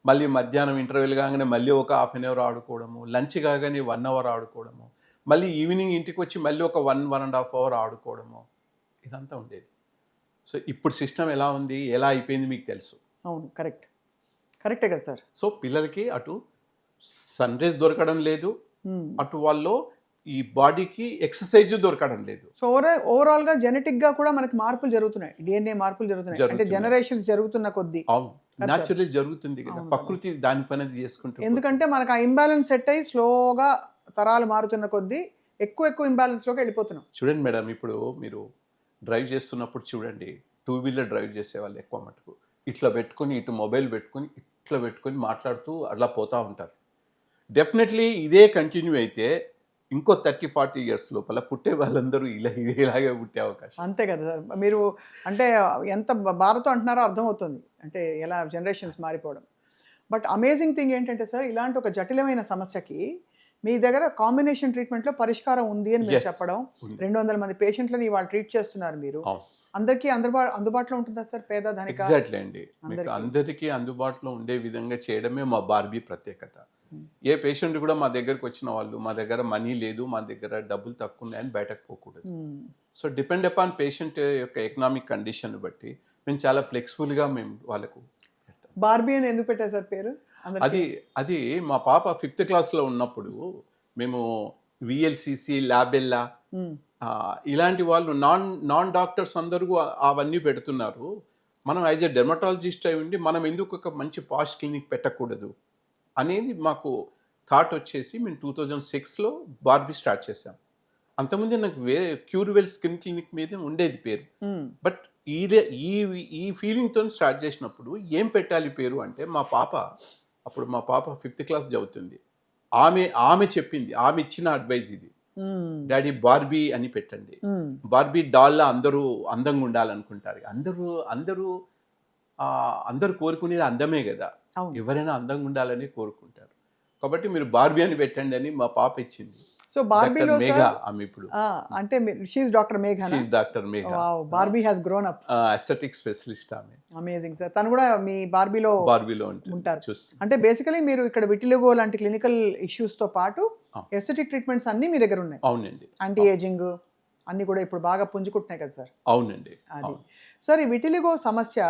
మళ్ళీ మధ్యాహ్నం ఇంటర్వెల్ కాగానే మళ్ళీ ఒక 1/2 hour ఆడుకోవడము, లంచ్ కాగానే 1 hour ఆడుకోవడము, మళ్ళీ ఈవినింగ్ ఇంటికి వచ్చి మళ్ళీ ఒక 1-1.5 hour ఆడుకోవడము, ఇదంతా ఉండేది. సో ఇప్పుడు సిస్టమ్ ఎలా ఉంది, ఎలా అయిపోయింది మీకు తెలుసు. అవును, కరెక్టే కదా సార్. సో పిల్లలకి అటు సన్ రేస్ దొరకడం లేదు, అటు వాళ్ళు ఈ బాడీకి ఎక్సర్సైజ్ దొరకడం లేదు. సో ఓవరాల్ గా జెనెటిక్ గా కూడా మనకి మార్పులు జరుగుతున్నాయి, డిఎన్ఏ మార్పులు జరుగుతున్నాయి. అంటే జనరేషన్స్ జరుగుతున్న కొద్దీ. అవును, న్యాచురల్లీ జరుగుతుంది కదా, ప్రకృతి దాని పని చేసుకుంటుంది. ఎందుకంటే మనకు ఆ ఇంబ్యాలెన్స్ సెట్ అయ్యి స్లోగా తరాలు మారుతున్న కొద్దీ ఎక్కువ ఇంబ్యాలెన్స్ లోకి వెళ్ళిపోతున్నాం. చూడండి మేడం, ఇప్పుడు మీరు డ్రైవ్ చేస్తున్నప్పుడు చూడండి, టూ వీలర్ డ్రైవ్ చేసేవాళ్ళు ఎక్కువ మటుకు ఇట్లా పెట్టుకొని, ఇటు మొబైల్ పెట్టుకొని, ఇట్లా పెట్టుకొని మాట్లాడుతూ అట్లా పోతూ ఉంటారు. డెఫినెట్లీ ఇదే కంటిన్యూ అయితే ఇంకో 30-40 ఇయర్స్ లోపల పుట్టే వాళ్ళందరూ ఇలాగే పుట్టే అవకాశం. అంతే కదా సార్. మీరు అంటే ఎంత బాధతో అంటున్నారో అర్థమవుతుంది. అంటే ఎలా జనరేషన్స్ మారిపోవడం. బట్ అమేజింగ్ థింగ్ ఏంటంటే సార్, ఇలాంటి ఒక జటిలమైన సమస్యకి మీ దగ్గర కాంబినేషన్ ట్రీట్మెంట్‌లో పరిష్కారం ఉంది అని మీరు Yes. చెప్పడం. ఉంది. 200 మంది పేషెంట్‌లని వాళ్ళు ట్రీట్ చేస్తున్నారు మీరు. అవును. అందరికీ అందుబాటులో ఉంటుందా సార్? పేద, ధనిక ఎగ్జాక్ట్లీ అండి. మీకు అందరికీ. అందరికీ అందుబాటులో ఉండే విధంగా చేయడమే మా బార్బీ ప్రత్యేకత. Hmm. ఏ పేషెంట్ కూడా మా దగ్గరకు వచ్చిన వాళ్ళు, మా దగ్గర మనీ లేదు, మా దగ్గర డబ్బులు తక్కువ ఉన్నాయని బయటకు పోకూడదు. హ్మ్. సో డిపెండ్ అపాన్ పేషెంట్ యొక్క ఎకనామిక్ కండిషన్ బట్టి మేము చాలా ఫ్లెక్సిబుల్గా మేము వాళ్ళకు పెడతాం. బార్బీ అని ఎందుకు పెట్టారు సార్ పేరు? అందరికీ. అది మా పాప 5th క్లాస్లో ఉన్నప్పుడు మేము విఎల్సిసి, ల్యాబెల్లా హ్మ్. ఇలాంటి వాళ్ళు నాన్ డాక్టర్స్ అందరూ అవన్నీ పెడుతున్నారు. మనం యాజ్ ఎ డెర్మటాలజిస్ట్ అయి ఉండి మనం ఎందుకు ఒక మంచి పాష్ క్లినిక్ పెట్టకూడదు అనేది మాకు థాట్ వచ్చేసి మేము 2006లో బార్బీ స్టార్ట్ చేసాం. అంతకుముందే నాకు వేరే క్యూర్వెల్ స్కిన్ క్లినిక్ మీద ఉండేది పేరు. హ్మ్. బట్ ఈ ఈ ఫీలింగ్తో స్టార్ట్ చేసినప్పుడు ఏం పెట్టాలి పేరు అంటే మా పాప 5th క్లాస్ చదువుతుంది. ఆమె చెప్పింది, ఆమె ఇచ్చిన అడ్వైజ్ ఇది, హ్మ్. డాడీ బార్బీ అని పెట్టండి. హ్మ్. బార్బీ డాల్లా అందరూ అందంగా ఉండాలనుకుంటారు. అందరూ కోరుకునేది అందమే కదా. అవును. ఎవరైనా అందంగా ఉండాలని కోరుకుంటారు. కాబట్టి మీరు బార్బీ అని పెట్టండి అని మా పాప ఇచ్చింది. సో బార్బీలో డాక్టర్ మేఘా సార్ ఆమె ఇప్పుడు. అంటే షీఈస్ డాక్టర్ మేఘనా? She's doctor Megha. Wow, Barbie has grown up. Aesthetic specialist ఆమె. Amazing sir. తను కూడా మీ బార్బీలో బార్బీలో ఉంటారు. చూస్తుంది. అంటే బేసికలీ మీరు ఇక్కడ విటిలిగో లాంటి క్లినికల్ ఇష్యూస్ తో పాటు ఆ. ఎస్థెటిక్ ట్రీట్మెంట్స్ అన్ని మీ దగ్గర ఉన్నాయి. అవునండి. యాంటీ ఏజింగ్ అన్ని కూడా ఇప్పుడు బాగా పుంజుకుంటున్నాయి కదా సార్. అవునండి. అది అవును. సార్, ఈ విటిలిగో సమస్య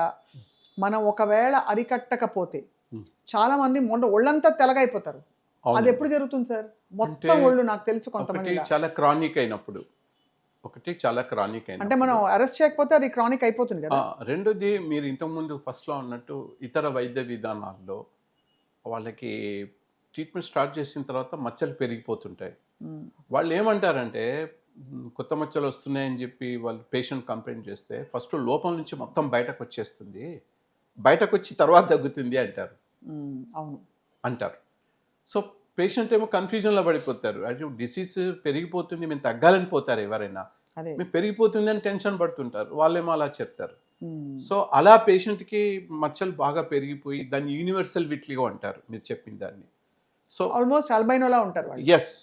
మనం ఒకవేళ అరికట్టకపోతే Hmm. చాలా మంది ఒళ్ళంతా తెల్లగైపోతారు. అది అవునండి. ఎప్పుడు జరుగుతుంది సార్? మొత్తం అంటే ఒళ్ళు నాకు తెలుసు కొంతమంది. ఒకటి చాలా క్రానిక్ అయినప్పుడు, అంటే మనం అరెస్ట్ చేయకపోతే అది క్రానిక్ అయిపోతుంది కదా. రెండోది మీరు ఇంతకుముందు ఫస్ట్లో అన్నట్టు ఇతర వైద్య విధానాల్లో వాళ్ళకి ట్రీట్మెంట్ స్టార్ట్ చేసిన తర్వాత మచ్చలు పెరిగిపోతుంటాయి. Hmm. వాళ్ళు ఏమంటారంటే కొత్త మచ్చలు వస్తున్నాయని చెప్పి వాళ్ళు పేషెంట్ కంప్లైంట్ చేస్తే ఫస్ట్ లోపల నుంచి మొత్తం బయటకు వచ్చేస్తుంది, బయటకు వచ్చి తర్వాత తగ్గుతుంది అంటారు. సో పేషెంట్ ఏమో కన్ఫ్యూజన్లో పడిపోతారు. అది డిసీజ్ పెరిగిపోతుంది, మేము తగ్గాలని పోతారు ఎవరైనా, అదే. మేము పెరిగిపోతుంది అని టెన్షన్ పడుతుంటారు, వాళ్ళేమో అలా చెప్తారు. Hmm. సో అలా పేషెంట్కి మచ్చలు బాగా పెరిగిపోయి దాన్ని యూనివర్సల్ విట్లిగో అంటారు మీరు చెప్పిన దాన్ని. సో ఆల్మోస్ట్ అల్బైనోలా ఉంటారు వాళ్ళు. Yes,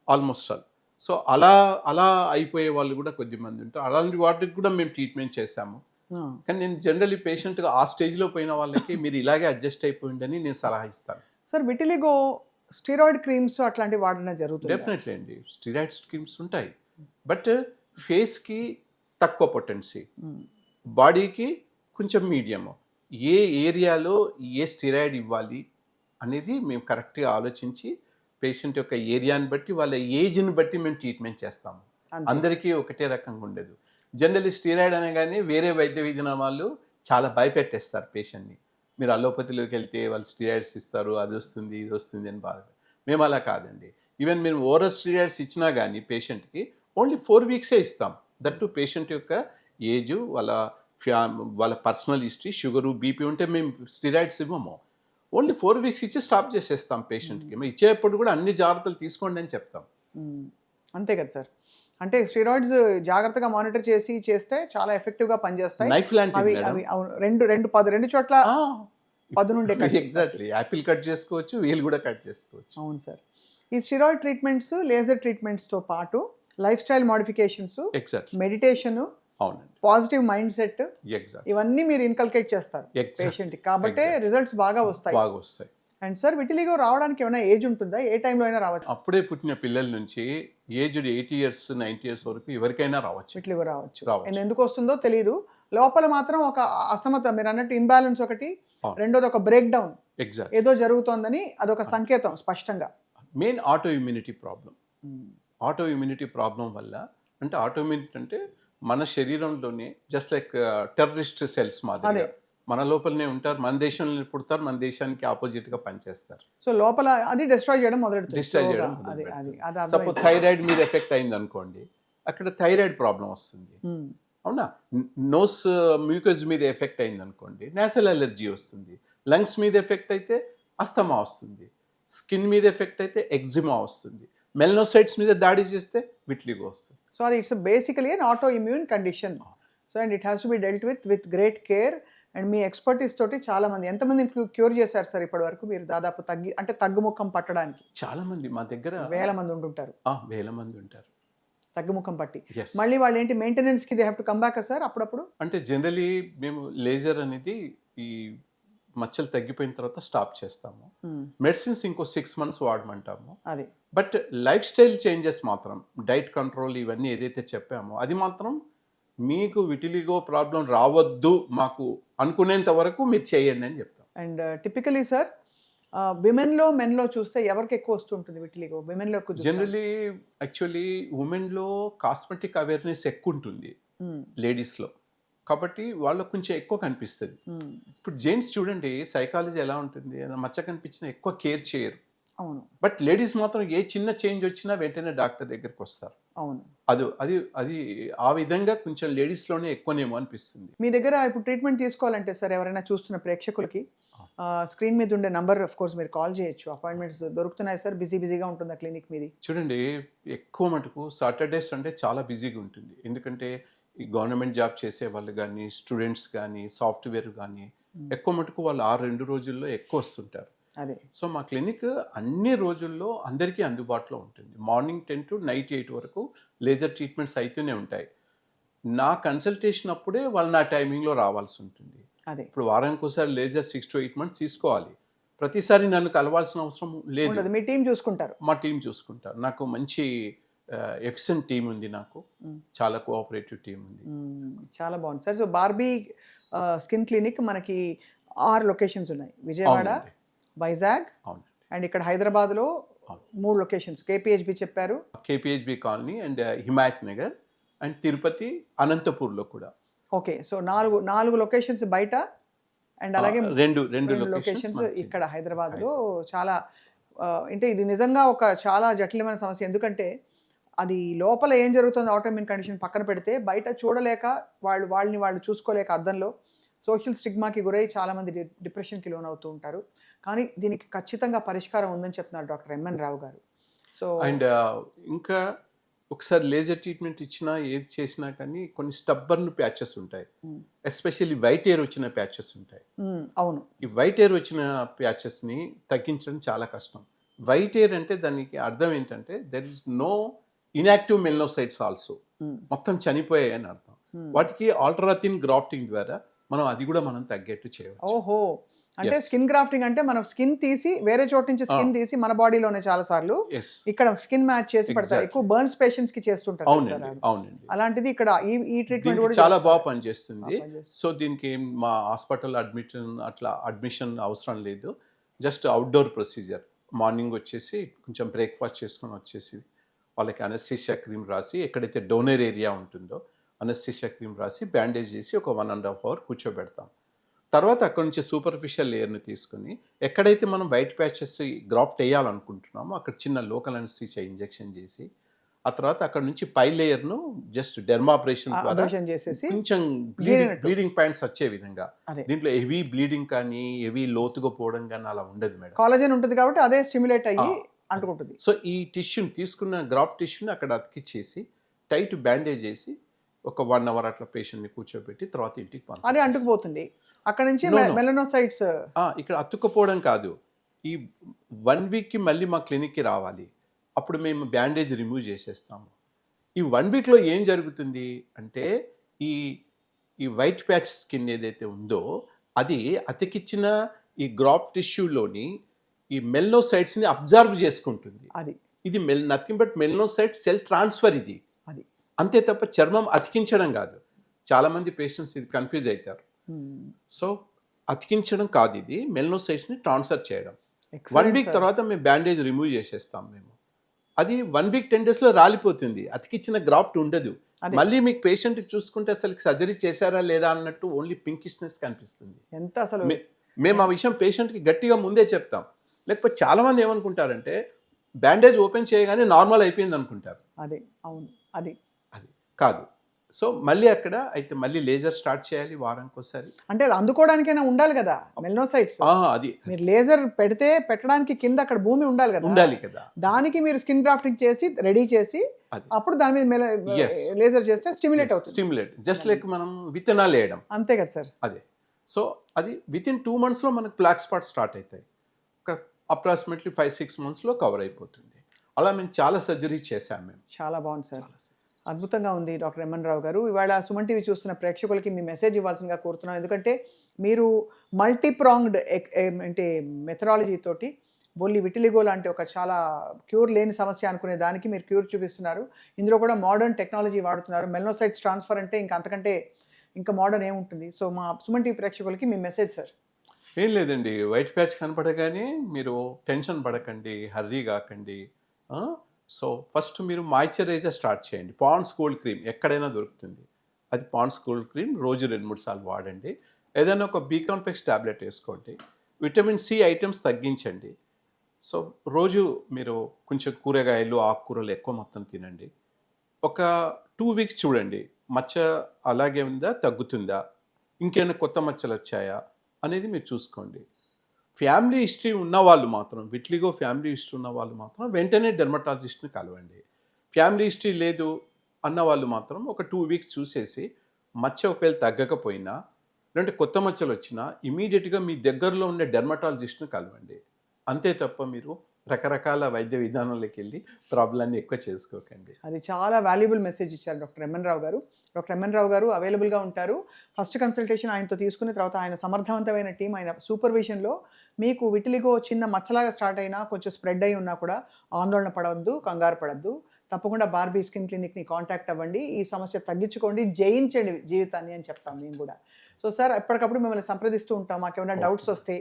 almost all. సో అలా అయిపోయే వాళ్ళు కూడా కొద్దిమంది ఉంటారు. అలాంటి వాటికి కూడా మేము ట్రీట్మెంట్ చేశాము. Hmm. కానీ నేను జనరల్లీ పేషెంట్గా ఆ స్టేజ్లో పోయిన వాళ్ళకి మీరు ఇలాగే అడ్జస్ట్ అయిపోయిందని నేను సలహా ఇస్తాను. సార్, విటిలిగో స్టీరాయిడ్ క్రీమ్స్ అట్లాంటివి వాడడం జరుగుతుంది. డెఫినెట్లీ అండి, స్టీరాయిడ్ స్కీమ్స్ ఉంటాయి. బట్ ఫేస్కి తక్కువ పొటెన్సీ, బాడీకి కొంచెం మీడియము. ఏ ఏరియాలో ఏ స్టీరాయిడ్ ఇవ్వాలి అనేది మేము కరెక్ట్గా ఆలోచించి పేషెంట్ యొక్క ఏరియాని బట్టి వాళ్ళ ఏజ్ని బట్టి మేము ట్రీట్మెంట్ చేస్తాము. అంతే. అందరికీ ఒకటే రకంగా ఉండదు. జనరల్లీ స్టీరాయిడ్ అనగానే వేరే వైద్య విధానాలు చాలా భయపెట్టేస్తారు పేషెంట్ని. మీరు అలోపతిలోకి వెళ్తే వాళ్ళు స్టీరాయిడ్స్ ఇస్తారు, అది వస్తుంది ఇది వస్తుంది అని బాధ. మేము అలా కాదండి. ఈవెన్ మేము ఓరల్ స్టీరాయిడ్స్ ఇచ్చినా కానీ పేషెంట్కి ఓన్లీ 4 వీక్సే ఇస్తాం. దట్ టు పేషెంట్ యొక్క ఏజ్, వాళ్ళ పర్సనల్ హిస్టరీ, షుగరు, బీపీ ఉంటే మేము స్టీరాయిడ్స్ ఇవ్వము. ఓన్లీ 4 వీక్స్ ఇచ్చి స్టాప్ చేసేస్తాం పేషెంట్కి. మేము ఇచ్చేటప్పుడు కూడా అన్ని జాగ్రత్తలు తీసుకోండి అని చెప్తాం. అంతే కదా సార్. అంటే స్టీరాయిడ్స్ జాగ్రత్తగా మానిటర్ చేస్తే చాలా ఎఫెక్టివ్ గా పనిచేస్తాయి. నైఫ్ లాంటిది అవి మేడం. అవి అవును, రెండు చోట్ల పదు నుండే కట్. ఎగ్జాక్ట్లీ, యాపిల్ కట్ చేసుకోవచ్చు, వీల్ కూడా కట్ చేసుకోవచ్చు. అవును సార్. ఈ స్టీరాయిడ్ ట్రీట్మెంట్స్, లేజర్ ట్రీట్మెంట్స్ తో పాటు life style modifications, exactly, meditation, అవునండి, పాజిటివ్ మైండ్ సెట్, ఎగ్జాక్ట్లీ, ఇవన్నీ మీరు ఇన్కల్కేట్ చేస్తారు Exactly. పేషెంట్ కి. కాబట్టి Exactly. రిజల్ట్స్ బాగా వస్తాయి. బాగా వస్తాయి. అండ్ సార్, విటిలిగో రావడానికి ఏమైనా ఏజ్ ఉంటుందా? ఏ టైంలో అయినా రావచ్చు అప్పుడే పుట్టిన పిల్లల నుంచి ఏజ్డ్ 80 years 90 years వరకు ఎవరికైనా రావచ్చు. విటిలిగో రావచ్చు. రావచ్చు. అండ్ ఎందుకు వస్తుందో తెలియదు. లోపల మాత్రం ఒక అసమత, మీరు అన్నట్టు ఇంబ్యాలెన్స్ ఒకటి, అవును. రెండోది ఒక బ్రేక్ డౌన్, ఎగ్జాక్ట్. ఏదో జరుగుతోందని అదొక సంకేతం స్పష్టంగా. Main auto immunity problem. Auto immunity problem వల్ల, అంటే ఆటో ఇమ్యూనిటీ అంటే మన శరీరంలోనే జస్ట్ లైక్ టెర్రరిస్ట్ సెల్స్ మాదిరిగా అదే. మన లోపలనే ఉంటారు, మన దేశంలో పుడతారు, మన దేశానికి ఆపోజిట్ గా పనిచేస్తారు. సో లోపల అది డిస్ట్రాయ్ చేయడం మొదలెడుతుంది. డిస్ట్రాయ్ చేయడం అది అది మొదలుపెడతారు. అది సపోజ్ థైరాయిడ్ మీద ఎఫెక్ట్ అయింది అనుకోండి, అక్కడ థైరాయిడ్ ప్రాబ్లం వస్తుంది. అవునా? నోస్ మ్యూకస్ మీద ఎఫెక్ట్ అయింది అనుకోండి, నేసల్ అలర్జీ వస్తుంది. లంగ్స్ మీద ఎఫెక్ట్ అయితే అస్తమా వస్తుంది. స్కిన్ మీద ఎఫెక్ట్ అయితే ఎగ్జిమా వస్తుంది. మెలనోసైట్స్ మీద దాడి చేస్తే విట్లిగో వస్తుంది. సో అది it's basically an auto immune condition. So and it has to be dealt with great care. And me expertise తోటి చాలా మంది ఎంతమందిని క్యూర్ చేశారు సార్ ఇప్పటి వరకు మీరు? దాదాపు తగ్గుముఖం పట్టడానికి చాలా మంది మా దగ్గర వేల మంది ఉంటుంటారు. వేల మంది ఉంటారు. తగ్గుముఖం పట్టి Yes. మళ్ళీ వాళ్ళు ఏంటి మెయింటెనెన్స్కి they have to come back sir అప్పుడప్పుడు? అంటే జనరలీ మేము లేజర్ అనేది ఈ మచ్చలు తగ్గిపోయిన తర్వాత స్టాప్ చేస్తాము. మెడిసిన్స్ ఇంకో 6 months వాడమంటాము. అది బట్ లైఫ్ స్టైల్ చేంజెస్ మాత్రం, డైట్ కంట్రోల్ ఇవన్నీ ఏదైతే చెప్పామో అది మాత్రం మీకు విటిలిగో ప్రాబ్లం రావద్దు మాకు అనుకునేంత వరకు మీరు చేయండి అని చెప్తాం. అండ్ టిపికలీ సార్ విమెన్లో మెన్లో చూస్తే ఎవరికి ఎక్కువ వస్తుంటుంది విటిలిగో? విమెన్లో ఎక్కువ జనరలీ యాక్చువల్లీ ఉమెన్లో కాస్మెటిక్ అవేర్నెస్ ఎక్కువ ఉంటుంది లేడీస్లో, కాబట్టి వాళ్ళకు కొంచెం ఎక్కువ కనిపిస్తుంది. ఇప్పుడు జెంట్స్ చూడండి, సైకాలజీ ఎలా ఉంటుంది, ఏదైనా మచ్చ కనిపించినా ఎక్కువ కేర్ చేయరు. అవును బట్ లేడీస్ మాత్రం ఏ చిన్న చేంజ్ వచ్చినా వెంటనే డాక్టర్ దగ్గరికి వస్తారు. అవును. అది అది అది ఆ విధంగా కొంచెం లేడీస్లోనే ఎక్కువనేమో అనిపిస్తుంది. మీ దగ్గర ఇప్పుడు ట్రీట్మెంట్ తీసుకోవాలంటే సార్ ఎవరైనా చూస్తున్న ప్రేక్షకులకి స్క్రీన్ మీద ఉండే నంబర్ ఆఫ్ కోర్స్ మీరు కాల్ చేయొచ్చు. అపాయింట్మెంట్స్ దొరుకుతున్నాయి సార్? బిజీగా ఉంటుందా క్లినిక్ మీది? చూడండి, ఎక్కువ మటుకు సాటర్డే సండే చాలా బిజీగా ఉంటుంది. ఎందుకంటే ఈ గవర్నమెంట్ జాబ్ చేసే వాళ్ళు కానీ, స్టూడెంట్స్ కానీ, సాఫ్ట్వేర్ కానీ ఎక్కువ మటుకు వాళ్ళు 2 రోజుల్లో ఎక్కువ వస్తుంటారు. అదే సో మా క్లినిక్ అన్ని రోజుల్లో అందరికీ అందుబాటులో ఉంటుంది. మార్నింగ్ 10 to నైట్ 8 వరకు లేజర్ ట్రీట్మెంట్స్ అవుతూనే ఉంటాయి. నా కన్సల్టేషన్ అప్పుడే వాళ్ళు నా టైమింగ్లో రావాల్సి ఉంటుంది. అదే ఇప్పుడు వారానికి ఒకసారి లేజర్ 6 to 8 months తీసుకోవాలి. ప్రతిసారి నన్ను కలవాల్సిన అవసరం లేదు. ఉండదు, మీ టీం చూసుకుంటారు. మా టీం చూసుకుంటారు. నాకు మంచి ఎఫిషియెంట్ టీం ఉంది, నాకు చాలా కోఆపరేటివ్ టీం ఉంది. చాలా బాగుంది sir. So Barbie skin clinic మనకి 6 లొకేషన్స్ ఉన్నాయి. విజయవాడ, అవునండి. వైజాగ్ అవునండి. అండ్ ఇక్కడ హైదరాబాద్లో అవును. 3 లొకేషన్స్. కేపీహెచ్బి చెప్పారు, KPHB colony and Himayat Nagar and Tirupati, అనంతపూర్లో కూడా. ఓకే. సో 4 లొకేషన్స్ బయట అండ్ అలాగే రెండు 2 లొకేషన్స్ ఇక్కడ హైదరాబాద్లో. చాలా అంటే ఇది నిజంగా ఒక చాలా జటిలమైన సమస్య. ఎందుకంటే అది లోపల ఏం జరుగుతుందో ఆటోఇమ్యూన్ కండిషన్ పక్కన పెడితే, బయట చూడలేక వాళ్ళని వాళ్ళు చూసుకోలేక అద్దంలో సోషల్ స్టిగ్మాకి గురై చాలామంది డిప్రెషన్కి లోన్ అవుతూ ఉంటారు. కానీ దీనికి ఖచ్చితంగా పరిష్కారం ఉందని చెప్తున్నారు డాక్టర్ ఎంఎన్ రావు గారు. సో అండ్ ఇంకా ఒకసారి లేజర్ ట్రీట్మెంట్ ఇచ్చినా ఏది చేసినా కానీ కొన్ని స్టబ్బర్న్ ప్యాచెస్ ఉంటాయి. ఎస్పెషల్లీ వైట్ ఎయిర్ వచ్చిన ప్యాచెస్ ఉంటాయి. అవును, ఈ వైట్ ఎయిర్ వచ్చిన ప్యాచెస్ని తగ్గించడం చాలా కష్టం. వైట్ ఎయిర్ అంటే దానికి అర్థం ఏంటంటే there is no inactive melanocytes also, మొత్తం చనిపోయాయి అని అర్థం. వాటికి ఆల్ట్రాథిన్ గ్రాఫ్టింగ్ ద్వారా అది కూడా మనం తగ్గేట్టు చేయవచ్చు. ఓహో, అంటే స్కిన్ గ్రాఫ్టింగ్ అంటే మనం స్కిన్ తీసి వేరే చోటు నుంచి స్కిన్ తీసి మన బాడీలోనే చాలా సార్లు ఇక్కడ స్కిన్ మ్యాచ్ చేసి పెడతారు. ఎక్కువ బర్న్స్ పేషెంట్స్ కి చేస్తుంటారు. అవునండి. అలాంటిది ఇక్కడ ఈ ట్రీట్మెంట్ కూడా చాలా బాగా పనిచేస్తుంది. సో దీనికి మా హాస్పిటల్ అడ్మిషన్ అవసరం లేదు. Just outdoor procedure. మార్నింగ్ వచ్చేసి కొంచెం బ్రేక్ఫాస్ట్ చేసుకొని వచ్చేసి వాళ్ళకి అనస్థీషియా క్రీమ్ రాసి, ఎక్కడైతే డోనర్ ఏరియా ఉంటుందో అనస్థీషియా క్రీమ్ రాసి బ్యాండేజ్ చేసి ఒక 1.5 hour కూర్చోబెడతాం. తర్వాత అక్కడ నుంచి సూపర్ఫిషియల్ లేయర్ని తీసుకుని ఎక్కడైతే మనం వైట్ ప్యాచెస్ గ్రాఫ్ట్ వేయాలనుకుంటున్నామో అక్కడ చిన్న లోకల్ అనస్థీషియా ఇంజెక్షన్ చేసి, ఆ తర్వాత అక్కడ నుంచి పై లేయర్ను జస్ట్ డెర్మాబ్రేషన్ ద్వారా చేసేసి కొంచెం బ్లీడింగ్ పాయింట్స్ వచ్చే విధంగా. దీంట్లో హెవీ బ్లీడింగ్ కానీ హెవీ లోతుగా పోవడం కానీ అలా ఉండదు మేడం. కాలజన్ ఉంటుంది కాబట్టి అదే స్టిమ్యులేట్ అయ్యి అంటుకుంటుంది. సో ఈ టిష్యూని తీసుకున్న గ్రాఫ్ట్ టిష్యూని అక్కడ అతికిచ్చేసి టైట్ బ్యాండేజ్ చేసి ఒక 1 hour అట్లా పేషెంట్ని కూర్చోబెట్టి తర్వాత ఇంటికి అది అంటుకుపోతుంది. అక్కడ నుంచి మెలనోసైట్స్ ఇక్కడ అతుక్కుపోవడం కాదు, ఈ 1 weekకి మళ్ళీ మా క్లినిక్కి రావాలి. అప్పుడు మేము బ్యాండేజ్ రిమూవ్ చేసేస్తాము. ఈ 1 weekలో ఏం జరుగుతుంది అంటే ఈ వైట్ ప్యాచ్ స్కిన్ ఏదైతే ఉందో అది అతికిచ్చిన ఈ గ్రాఫ్ట్ టిష్యూలోని ఈ మెలనోసైట్స్ని అబ్జర్వ్ చేసుకుంటుంది. ఇది nothing but melanocyte cell transfer. ఇది అంతే తప్ప చర్మం అతికించడం కాదు. చాలామంది పేషెంట్స్ ఇది కన్ఫ్యూజ్ అవుతారు. సో అతికించడం కాదు, ఇది మెలనోసైట్స్ని ట్రాన్స్ఫర్ చేయడం. 1 week తర్వాత మేము బ్యాండేజ్ రిమూవ్ చేసేస్తాం. మేము అది 1 week 10 daysలో రాలిపోతుంది. అతికిచ్చిన గ్రాఫ్ట్ ఉండదు. మళ్ళీ మీకు పేషెంట్ చూసుకుంటే అసలు సర్జరీ చేశారా లేదా అన్నట్టు ఓన్లీ పింకిష్నెస్ కనిపిస్తుంది. మేము ఆ విషయం పేషెంట్కి గట్టిగా ముందే చెప్తాం. లేకపోతే చాలామంది ఏమనుకుంటారంటే బ్యాండేజ్ ఓపెన్ చేయగానే నార్మల్ అయిపోయింది అనుకుంటారు. అది కాదు. సో మళ్ళీ అక్కడ అయితే మళ్ళీ లేజర్ స్టార్ట్ చేయాలి వారానికి ఒకసారి. అంటే అది అందుకోవడానికైనా ఉండాలి కదా మెలనోసైట్స్. అది మీరు లేజర్ పెడితే పెట్టడానికి కింద అక్కడ భూమి ఉండాలి కదా. ఉండాలి కదా. దానికి మీరు స్కిన్ గ్రాఫ్టింగ్ చేసి రెడీ చేసి అది అప్పుడు దాని మీద Yes. లేజర్ చేస్తే స్టిమ్యులేట్ అవుతుంది. స్టిమ్యులేట్ జస్ట్ లైక్ మనం విత్తనాలు వేయడం అంతే కదా సార్. అదే. సో అది వితిన్ 2 monthsలో మనకు బ్లాక్ స్పాట్ స్టార్ట్ అవుతాయి. ఒక అప్రాక్సిమేట్లీ 5-6 monthsలో కవర్ అయిపోతుంది. అలా మేము చాలా సర్జరీ చేశాం మేము. చాలా బాగుంది సార్. చాలా surgery. అద్భుతంగా ఉంది డాక్టర్ ఎంఎన్ రావు గారు. ఇవాళ సుమన్ టీవీ చూస్తున్న ప్రేక్షకులకి మీ మెసేజ్ ఇవ్వాల్సిందిగా కోరుతున్నాం. ఎందుకంటే మీరు మల్టీప్రాంగ్డ్ అంటే మెథడాలజీ తోటి బొల్లి విటిలిగో లాంటి ఒక చాలా క్యూర్ లేని సమస్య అనుకునే దానికి మీరు క్యూర్ చూపిస్తున్నారు. ఇందులో కూడా మోడర్న్ టెక్నాలజీ వాడుతున్నారు. మెలనోసైట్స్ ట్రాన్స్ఫర్ అంటే ఇంకా అంతకంటే ఇంకా మోడర్న్ ఏముంటుంది. సో మా సుమన్ టీవీ ప్రేక్షకులకి మీ మెసేజ్ సార్. ఏం లేదండి, వైట్ ప్యాచ్ కనపడగానే మీరు టెన్షన్ పడకండి, హర్రీ కాకండి. సో ఫస్ట్ మీరు మాయిశ్చరైజర్ స్టార్ట్ చేయండి. పాండ్స్ కోల్డ్ క్రీమ్ ఎక్కడైనా దొరుకుతుంది. అది పాండ్స్ కోల్డ్ క్రీమ్ రోజు 2-3 సార్లు వాడండి. ఏదైనా ఒక బీ కాంప్లెక్స్ ట్యాబ్లెట్ వేసుకోండి. విటమిన్ సి ఐటమ్స్ తగ్గించండి. సో రోజు మీరు కొంచెం కూరగాయలు ఆకుకూరలు ఎక్కువ మొత్తం తినండి. ఒక 2 weeks చూడండి, మచ్చ అలాగే ఉందా, తగ్గుతుందా, ఇంకేమైనా కొత్త మచ్చలు వచ్చాయా అనేది మీరు చూసుకోండి. ఫ్యామిలీ హిస్టరీ ఉన్న వాళ్ళు మాత్రం, విట్లిగో ఫ్యామిలీ హిస్టరీ ఉన్న వాళ్ళు మాత్రం వెంటనే డెర్మటాలజిస్ట్ని కలవండి. ఫ్యామిలీ హిస్టరీ లేదు అన్న వాళ్ళు మాత్రం ఒక 2 weeks చూసేసి మచ్చ ఒకవేళ తగ్గకపోయినా లేదంటే కొత్త మచ్చలు వచ్చినా ఇమీడియట్గా మీ దగ్గరలో ఉండే డెర్మటాలజిస్ట్ని కలవండి. అంతే తప్ప మీరు రకరకాల వైద్య విధానాలకు వెళ్ళి ప్రాబ్లాన్ని ఎక్కువ చేసుకోకండి. అది చాలా వాల్యుబుల్ మెసేజ్ ఇచ్చారు doctor MN Rao garu. Doctor MN Rao గారు అవైలబుల్గా ఉంటారు. ఫస్ట్ కన్సల్టేషన్ ఆయనతో తీసుకున్న తర్వాత ఆయన సమర్థవంతమైన టీం ఆయన సూపర్విజన్లో మీకు విటిలిగో చిన్న మచ్చలాగా స్టార్ట్ అయినా కొంచెం స్ప్రెడ్ అయి ఉన్నా కూడా ఆందోళన పడవద్దు, కంగారు పడద్దు. తప్పకుండా బార్బీ స్కిన్ క్లినిక్ని కాంటాక్ట్ అవ్వండి. ఈ సమస్య తగ్గించుకోండి, జయించండి జీవితాన్ని అని చెప్తాం మేము కూడా. సో సార్ ఎప్పటికప్పుడు మిమ్మల్ని సంప్రదిస్తూ ఉంటాం. మాకు ఏమైనా డౌట్స్ వస్తే,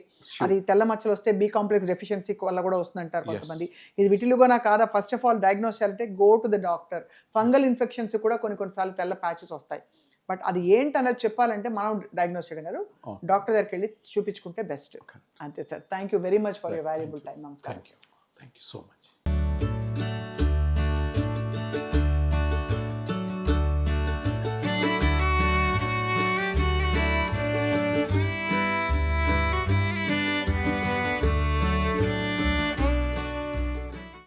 అది తెల్ల మచ్చలు వస్తే బీ కాంప్లెక్స్ డెఫిషియన్సీ వల్ల కూడా వస్తుందంటారు కొంతమంది. ఇది విటిలిగోనా కాదా, ఫస్ట్ ఆఫ్ ఆల్ డయాగ్నోస్ చేయాలంటే go to the doctor. Fungal infections కూడా కొన్నిసార్లు తెల్ల ప్యాచెస్ వస్తాయి. బట్ అది ఏంటి అన్నది చెప్పాలంటే మనం డయాగ్నోస్ చేయడం కాదు, డాక్టర్ దగ్గరికి వెళ్ళి చూపించుకుంటే బెస్ట్. అంతే sir. Thank you very much for your valuable time. నమస్కారం. Thank you so much.